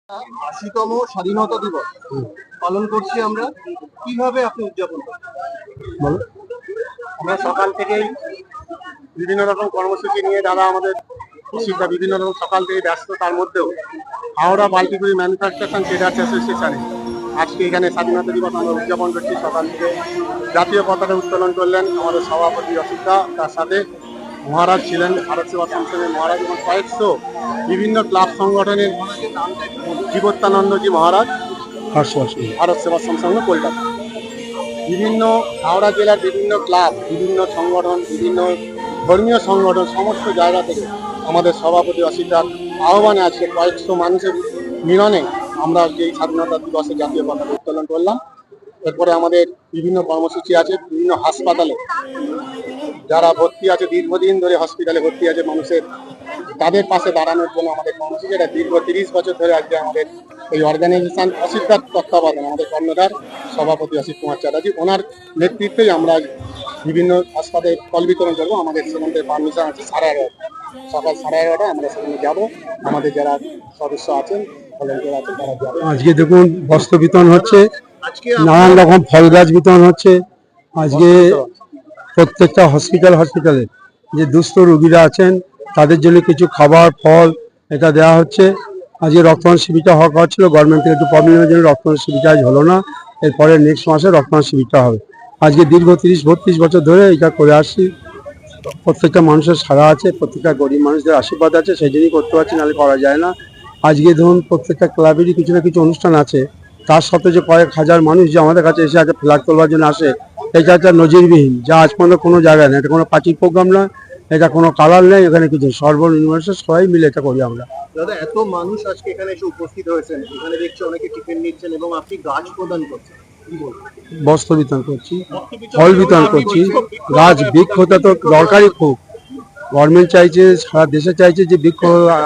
80তম স্বাধীনতা দিবস পালন করছি আমরা। কিভাবে আপনি উদযাপন করেন? আমরা সকাল থেকেই বিভিন্ন রকম কর্মসূচি নিয়ে দাদা আমাদের বিভিন্ন রকম সকাল থেকে ব্যস্ত, তার মধ্যেও হাওড়া বাল্টিগুড়ি ম্যানুফ্যাকচার ট্রেডার্স অ্যাসোসিয়েশনে আজকে এখানে স্বাধীনতা দিবস আমরা উদযাপন করছি। সকাল থেকে জাতীয় পতাকা উত্তোলন করলেন আমাদের সভাপতি অসিতা, তার সাথে মহারাজ ছিলেন, ভারত সেবাশ্রম সংঘের মহারাজ এবং কয়েকশো বিভিন্ন ক্লাব সংগঠনের জীবত্যানন্দজি মহারাজ, ভারত সেবাশ্রম সংঘ কলকাতা, বিভিন্ন হাওড়া জেলার বিভিন্ন ক্লাব, বিভিন্ন সংগঠন, বিভিন্ন ধর্মীয় সংগঠন, সমস্ত জায়গা থেকে আমাদের সভাপতি অসিতার আহ্বানে আজকে কয়েকশো মানুষের মিলনে আমরা এই স্বাধীনতা দিবসে জাতীয় পতাকা উত্তোলন করলাম। এরপরে আমাদের বিভিন্ন কর্মসূচি আছে, বিভিন্ন হাসপাতালে যারা ভর্তি আছে, দীর্ঘদিন ধরে হসপিটালে ভর্তি আছে মানুষের, তাদের পাশে দাঁড়ানোর জন্য আমাদের কর্মসূচি, এটা দীর্ঘ 30 বছর ধরে আজকে আমাদের এই অর্গানাইজেশন অসিতার তত্ত্বাবধান, আমাদের কর্ণধার সভাপতি অসিত কুমার চ্যাটার্জি, ওনার নেতৃত্বেই আমরা বিভিন্ন হাসপাতালে ফল বিতরণ করবো। আমাদের সেখান থেকে পারমিশন আছে 11:30, সকাল 11:30 আমরা সেখানে যাবো। আমাদের যারা সদস্য আছেন, ভলেন্টিয়ার আছেন, তারা যাবে। আজকে দেখুন বস্ত্র বিতরণ হচ্ছে, নানান রকম ফল গাছ বিতরণ হচ্ছে। আজকে প্রত্যেকটা হসপিটালে যে দুস্থ রোগীরা আছেন তাদের জন্য কিছু খাবার ফল এটা দেওয়া হচ্ছে। আজকে রক্তদান শিবিরটা হওয়ার কথা ছিল, গভর্নমেন্ট থেকে একটু প্রবলেমের জন্য রক্তদান শিবিরটা আজ হলো না। এরপরে নেক্সট মাসে রক্তদান শিবিরটা হবে। আজকে দীর্ঘ 30-32 বছর ধরে এটা করে আসছি। প্রত্যেকটা মানুষের সাড়া আছে, প্রত্যেকটা গরিব মানুষদের আশীর্বাদ আছে, সেই জন্যই করতে পারছি, নাহলে করা যায় না। আজকে ধরুন প্রত্যেকটা ক্লাবেরই কিছু না কিছু অনুষ্ঠান আছে, তার সাথে যে কয়েক হাজার মানুষ যে আমাদের কাছে এসে আছে ফ্ল্যাগ তোলবার জন্য আসে, এটা একটা নজিরবিহীন, যা আজ পর্যন্ত কোনো জায়গায় নেই। এটা কোনো পার্টির প্রোগ্রাম নয়, এটা কোনো কালার নেই, এখানে কিছু সর্বনিম্ন সবাই মিলে এটা করি আমরা। দাদা, এত মানুষ আজকে এখানে এসে উপস্থিত হয়েছেন, এখানে দেখছি অনেকে টিফিন নিচ্ছেন এবং আপনি গাছ প্রদান করছেন, বস্ত্র বিতরণ করছি, ফল বিতরণ করছি। গাছ বৃক্ষটা তো দরকারই খুব। গভর্নমেন্ট চাইছে, সারা দেশে চাইছে যে বৃক্ষ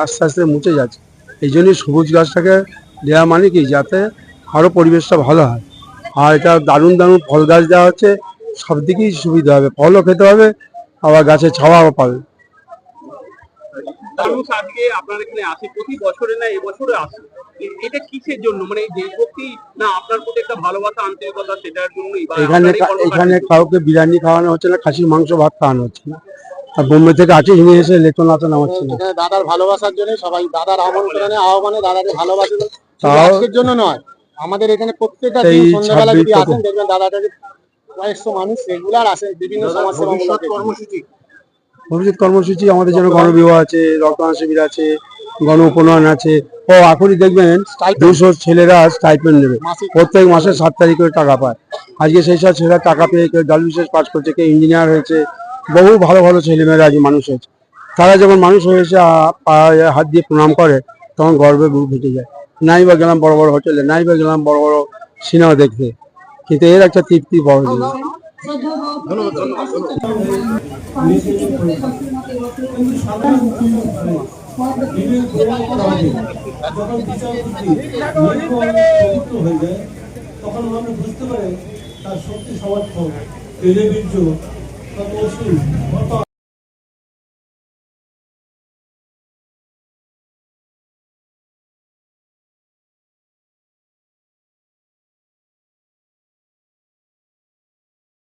আস্তে আস্তে মুছে যাচ্ছে, এই জন্যই সবুজ গাছটাকে দেওয়া মানে কি, যাতে আরও পরিবেশটা ভালো হয়। আর এটা দারুণ দারুণ ফল গাছ দেওয়া হচ্ছে, সব দিকেই সুবিধা হবে, ফলও খেতে হবে, আবার গাছে ছাওয়াও পাবে। মানুষ আজকে আপনার এখানে আসে প্রতি বছরে, না এবছরে আসে, এটা কিসের জন্য? মানে দেশভক্তি না আপনার প্রতি একটা ভালোবাসা, আন্তরিকতা, সেটার জন্যই? এখানে কাউকে বিরিয়ানি খাওয়ানো হচ্ছে না, খাসির মাংস ভাত খাওয়ানো হচ্ছে না, আর বোম্বে থেকে আর্টিস্ট নিয়ে এসে লেটন আতন হচ্ছে না। দাদার ভালোবাসার জন্য সবাই, দাদার আহ্বানে দাদাকে ভালোবাসে, আজকের জন্য নয়, আমাদের এখানে প্রত্যেকটা দিন সন্ধ্যাবেলা যদি আসেন দেখবেন দাদাটাকে কয়েকশো মানুষ রেগুলার আসে। বিভিন্ন ভবিষ্যৎ কর্মসূচি আমাদের জন্য গণবিবাহ আছে, রক্তদান শিবির আছে, গণ উপনয়ন আছে। ও এখনই দেখবেন 200 ছেলেরা স্টাইপেন্ড নেবে, প্রত্যেক মাসে 7 তারিখ করে টাকা পায়। আজকে সেই সব ছেলেরা টাকা পেয়ে কেউ ডাব্লিউবিসিএস পাস করছে, কেউ ইঞ্জিনিয়ার হয়েছে, বহু ভালো ভালো ছেলেমেয়েরা আজ মানুষ হয়েছে। তারা যখন মানুষ হয়েছে হাত দিয়ে প্রণাম করে, তখন গর্বে বুক ফেটে যায়। নাই বা গেলাম বড় বড় হোটেলে, নাই বা গেলাম বড় বড় সিনেমা দেখতে, কিন্তু এর একটা তৃপ্তি বড় জিনিস। তখন আমরা বুঝতে পারি তার শক্তি সমর্থ,